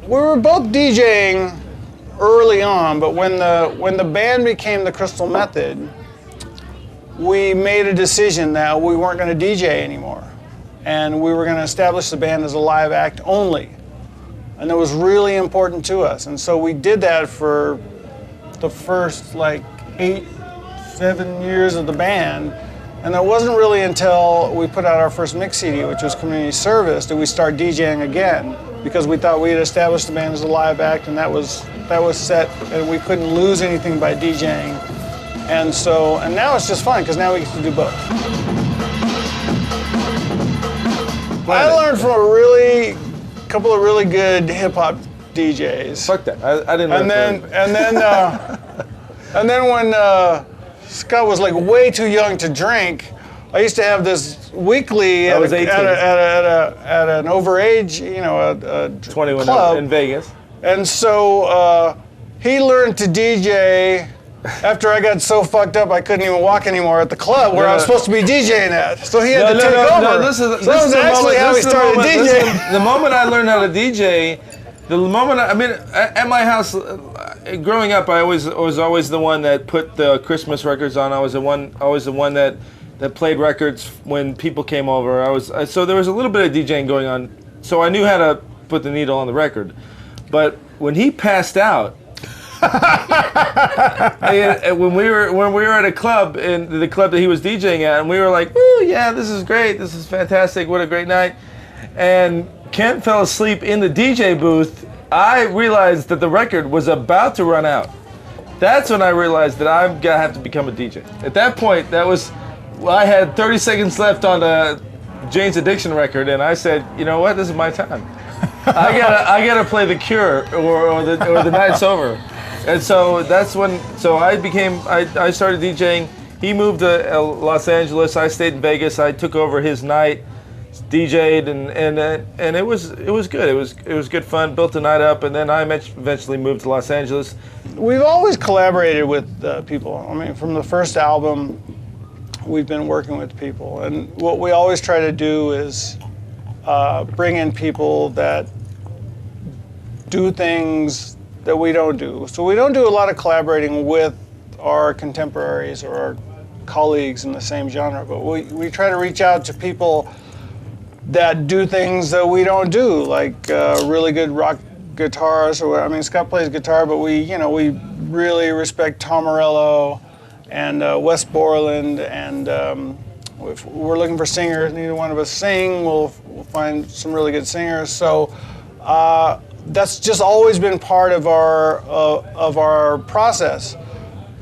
we were both DJing early on, but when the band became the Crystal Method, we made a decision that we weren't going to DJ anymore, and we were going to establish the band as a live act only, and that was really important to us. And so we did that for the first like 8-7 years of the band. And it wasn't really until we put out our first mix CD, which was Community Service, that we started DJing again, because we thought we had established the band as a live act, and that was set, and we couldn't lose anything by DJing. And now it's just fun, because now we get to do both. I learned from a couple of really good hip hop DJs. Fuck that! I didn't. And then when Scott was like way too young to drink, I used to have this weekly at an overage, a 21 club in Vegas. And so he learned to DJ after I got so fucked up I couldn't even walk anymore at the club where I was supposed to be DJing at. So he had to take over. No, this is actually how he started DJing. The moment I learned how to DJ, at my house, growing up, I was always the one that put the Christmas records on. I was always the one that played records when people came over. So there was a little bit of DJing going on. So I knew how to put the needle on the record. But when he passed out, when we were at a club, in the club that he was DJing at, and we were like, "Ooh, yeah, this is great. This is fantastic. What a great night." And Kent fell asleep in the DJ booth. I realized that the record was about to run out. That's when I realized that I'm gonna have to become a DJ. At that point, I had 30 seconds left on the Jane's Addiction record, and I said, "You know what? This is my time. I gotta play The Cure or the Night's Over." And so that's when. So I started DJing. He moved to Los Angeles. I stayed in Vegas. I took over his night. DJ'd and it was good. It was good fun. Built the night up, and then I eventually moved to Los Angeles. We've always collaborated with people. I mean, from the first album, we've been working with people, and what we always try to do is bring in people that do things that we don't do. So we don't do a lot of collaborating with our contemporaries or our colleagues in the same genre, but we try to reach out to people that do things that we don't do, like really good rock guitarists. Scott plays guitar, but we really respect Tom Morello and Wes Borland, and if we're looking for singers, neither one of us sing, we'll find some really good singers. So that's just always been part of our process.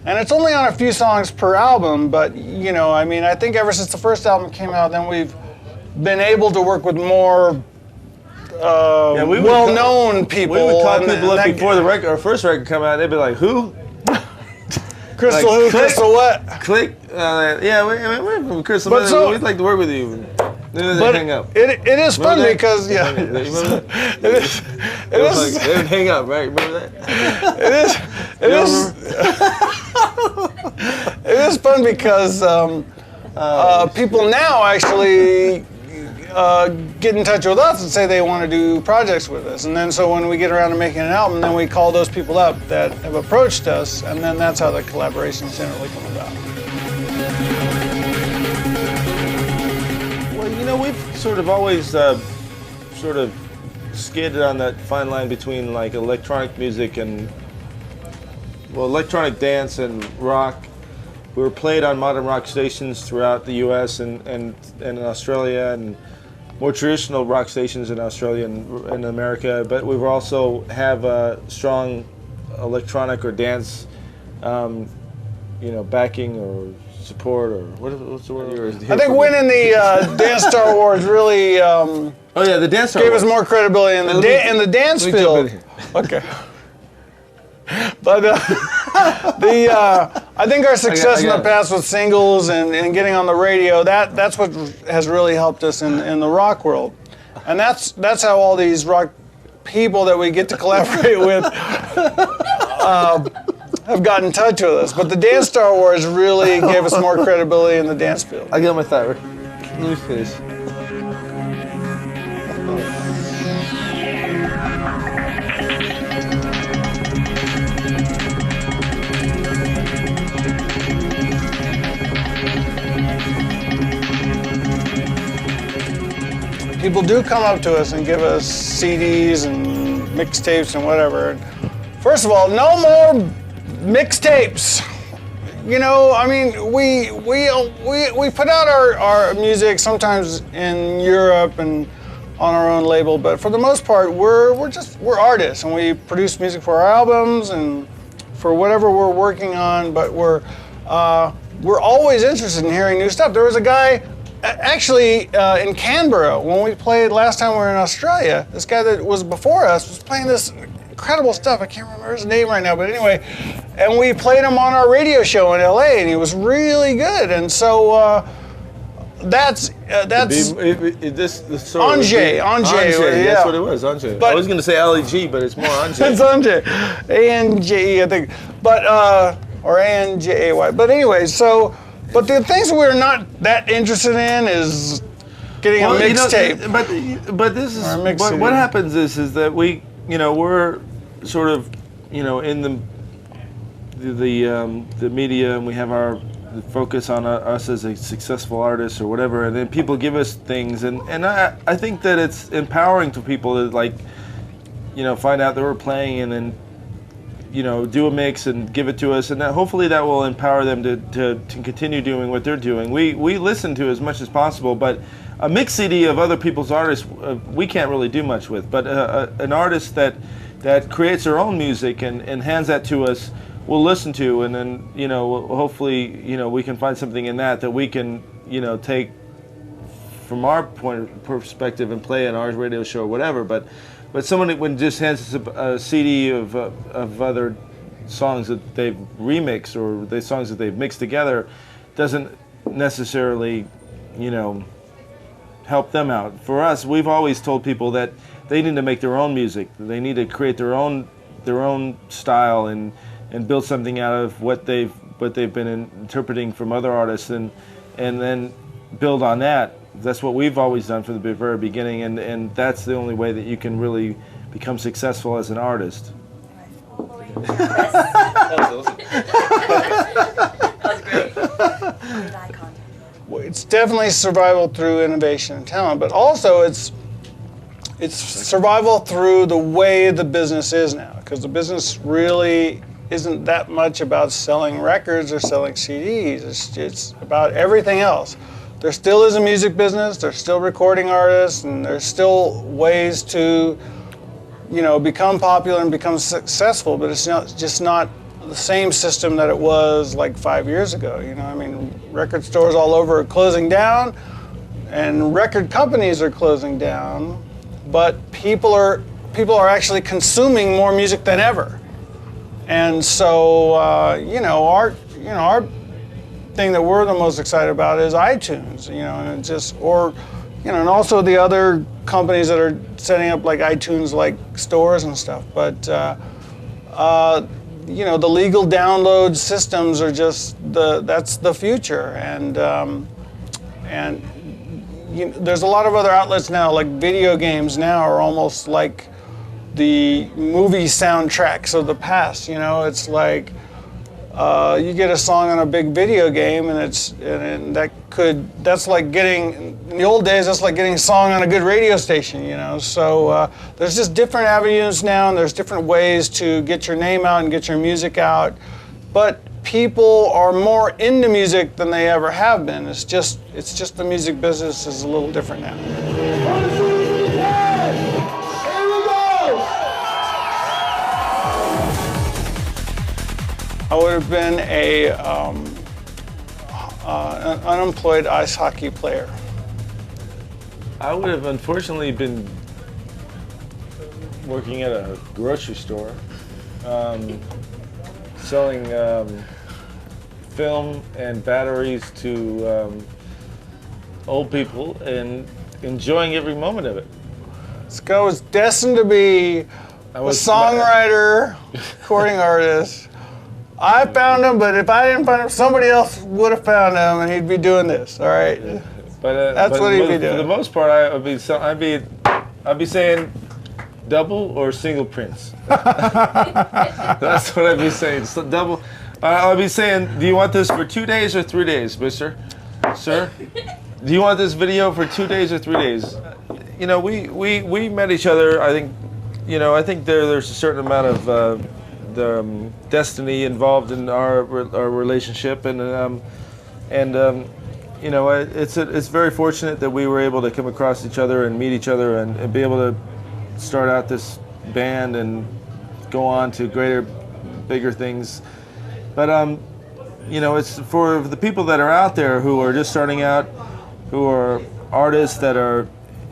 And it's only on a few songs per album, but I think ever since the first album came out, then we've been able to work with more well-known people. We would call people up before our first record come out. They'd be like, "Who? Crystal who? Crystal what? Click. We're from Crystal. But we'd like to work with you." Then they hang up. It is fun because it would hang up, right? Remember that? It is fun because people now actually get in touch with us and say they want to do projects with us. And then so when we get around to making an album, then we call those people up that have approached us, and then that's how the collaborations generally come about. Well, we've sort of always skated on that fine line between like electronic music and electronic dance and rock. We were played on modern rock stations throughout the U.S. and in Australia, and more traditional rock stations in Australia and America. But we also have a strong electronic or dance, backing or support, or what's the word? I think winning the Dance Star Awards really the Dance Star gave us more credibility in the dance field. Okay. But I think our success in the past with singles and getting on the radio, that's what has really helped us in the rock world. And that's how all these rock people that we get to collaborate with have gotten in touch with us. But the Dance Star Awards really gave us more credibility in the dance field. I got my thought. Let me finish. people do come up to us and give us CDs and mixtapes and whatever. And first of all, no more mixtapes. You know, I mean, we put out our music sometimes in Europe and on our own label, but for the most part, we're artists, and we produce music for our albums and for whatever we're working on. But we're always interested in hearing new stuff. There was a guy, actually, in Canberra when we played last time we were in Australia. This guy that was before us was playing this incredible stuff. I can't remember his name right now, but anyway, and we played him on our radio show in LA, and he was really good. And so that's Anjay. yeah. That's what it was, Anjay. But, I was going to say L-E-G, but it's more Anjay. It's Anjay, A-N-J-E, I think, but or A-N-J-A-Y. But anyway, so but the things we're not that interested in is getting a mixtape. But this is what happens is that we, you know, we're sort of, you know, in the media, and we have our focus on us as a successful artist or whatever, and then people give us things, and I think that it's empowering to people to, like, you know, find out that we're playing and then, you know, do a mix and give it to us, and that hopefully that will empower them to continue doing what they're doing. We listen to as much as possible, but a mix CD of other people's artists we can't really do much with. But an artist that creates their own music and hands that to us, we'll listen to, and then, you know, hopefully, you know, we can find something in that we can, you know, take from our perspective and play on our radio show or whatever. But someone when just hands us a CD of other songs that they've remixed or the songs that they've mixed together doesn't necessarily, you know, help them out. For us, we've always told people that they need to make their own music. They need to create their own style and build something out of what they've been interpreting from other artists, and then build on that. That's what we've always done from the very beginning, and that's the only way that you can really become successful as an artist. That was awesome. That was great. Good eye contact. It's definitely survival through innovation and talent, but also it's survival through the way the business is now, because the business really isn't that much about selling records or selling CDs. It's about everything else. There still is a music business, there's still recording artists, and there's still ways to, you know, become popular and become successful, but it's not the same system that it was like 5 years ago. You know, I mean, record stores all over are closing down, and record companies are closing down, but people are actually consuming more music than ever. And so, our thing that we're the most excited about is iTunes, you know, and and also the other companies that are setting up like iTunes like stores and stuff. But the legal download systems are just that's the future, and there's a lot of other outlets now, like video games now are almost like the movie soundtracks of the past. You know, it's like you get a song on a big video game, and that's like getting, in the old days, that's like getting a song on a good radio station, you know. So there's just different avenues now, and there's different ways to get your name out and get your music out. But people are more into music than they ever have been. It's just the music business is a little different now. I would have been an unemployed ice hockey player. I would have unfortunately been working at a grocery store, selling film and batteries to old people and enjoying every moment of it. This guy was destined to be a songwriter, recording artist. I found him, but if I didn't find him, somebody else would have found him, and he'd be doing this. All right, that's what he'd be doing. For the most part, I'd be saying double or single prints. That's what I'd be saying. So double. I'd be saying, do you want this for 2 days or 3 days, mister? Sir? Do you want this video for 2 days or 3 days? we met each other. I think, I think there's a certain amount of destiny involved in our relationship, and it's very fortunate that we were able to come across each other and meet each other and be able to start out this band and go on to bigger things. But it's for the people that are out there who are just starting out, who are artists that are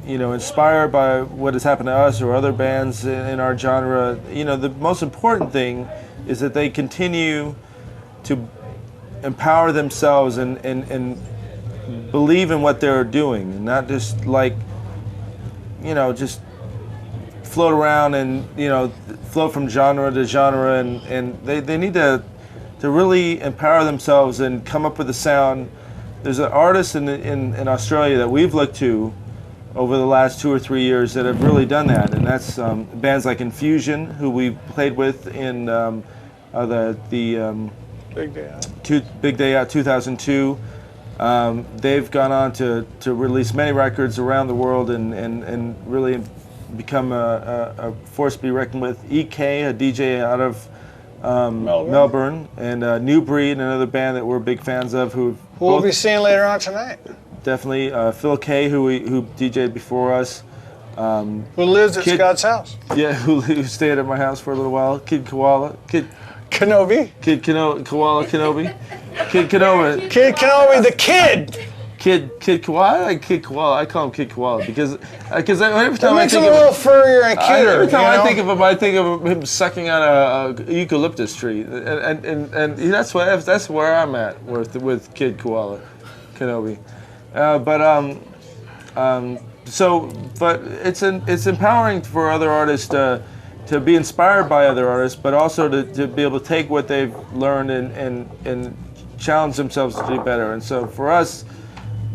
inspired by what has happened to us or other bands in our genre. The most important thing is that they continue to empower themselves and believe in what they're doing, and not just just float around and float from genre to genre, and they need to really empower themselves and come up with a sound. There's an artist in Australia that we've looked to over the last 2 or 3 years that have really done that, and that's bands like Infusion, who we played with in the Big Day Out 2002. They've gone on to release many records around the world and really become a force to be reckoned with. EK, a DJ out of Melbourne, and New Breed, another band that we're big fans of, who we'll be seeing later on tonight. Definitely. Phil K, who DJ'd before us. Who lives at Scott's house. Yeah, who stayed at my house for a little while. Kid Koala. Kenobi. Koala Kenobi. Kid Kenobi. Kid Kenobi, the kid. Kid Koala. I like Kid Koala. I call him Kid Koala because every time That I makes him think a little furrier and cuter. every time I think of him, I think of him sucking on a eucalyptus tree, and that's where I'm at with Kid Koala Kenobi. But it's empowering for other artists to be inspired by other artists, but also to be able to take what they've learned and challenge themselves to do better. And so for us,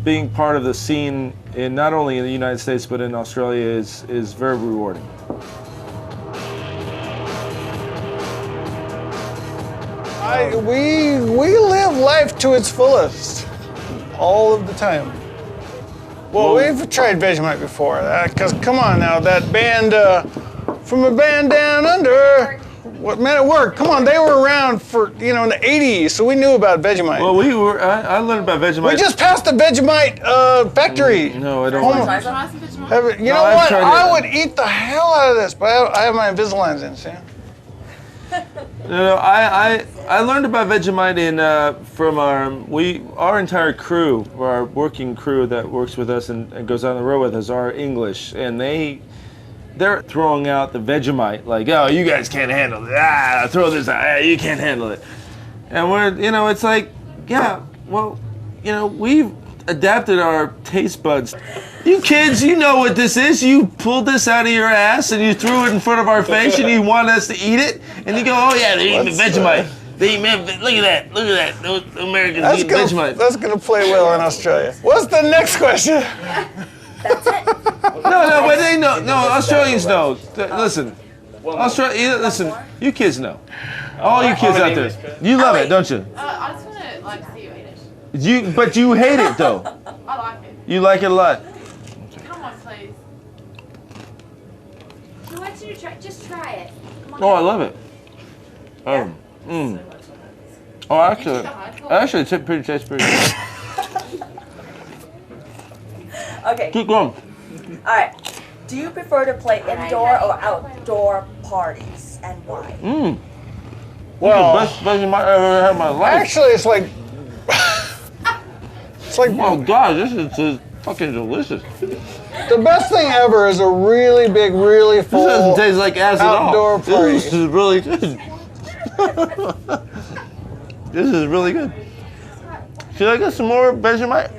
being part of the scene in not only in the United States but in Australia is very rewarding. We live life to its fullest all of the time. Well, we've tried Vegemite before, because come on now, that band from a band down under, what man at work? Come on, they were around for in the '80s, so we knew about Vegemite. Well, I learned about Vegemite. We just passed the Vegemite factory. No, I don't. You know what? I would eat the hell out of this, but I have my Invisaligns in. See? No, I learned about Vegemite from our entire crew, our working crew that works with us and goes on the road with us, are English, and they're throwing out the Vegemite like, oh, you guys can't handle it. Throw this out. You can't handle it. And we're, it's like, yeah, well, we've adapted our taste buds. You kids, you know what this is. You pulled this out of your ass and you threw it in front of our face and you want us to eat it. And you go, oh yeah, they're eating Vegemite. They eat, look at that. Those Americans eat Vegemite. That's going to play well in Australia. What's the next question? That's it. No, but they know. No, Australians know. Listen, listen, you kids know. All you kids out there, you love it, don't you? I just want to see you eat it. But you hate it though. I like it. You like it a lot. Come on, please. I want you to try. Just try it. Come on. Oh, I love it. Oh, actually, it's pretty tastes pretty good. Okay. Keep going. All right. Do you prefer to play indoor or outdoor parties, and why? Well, the best Vegemite I ever had in my life. Actually, it's like Oh God, this is just fucking delicious. the best thing ever is a really big, really full This doesn't taste like ass at all. outdoor party. This is really good. This is really good. Should I get some more Vegemite?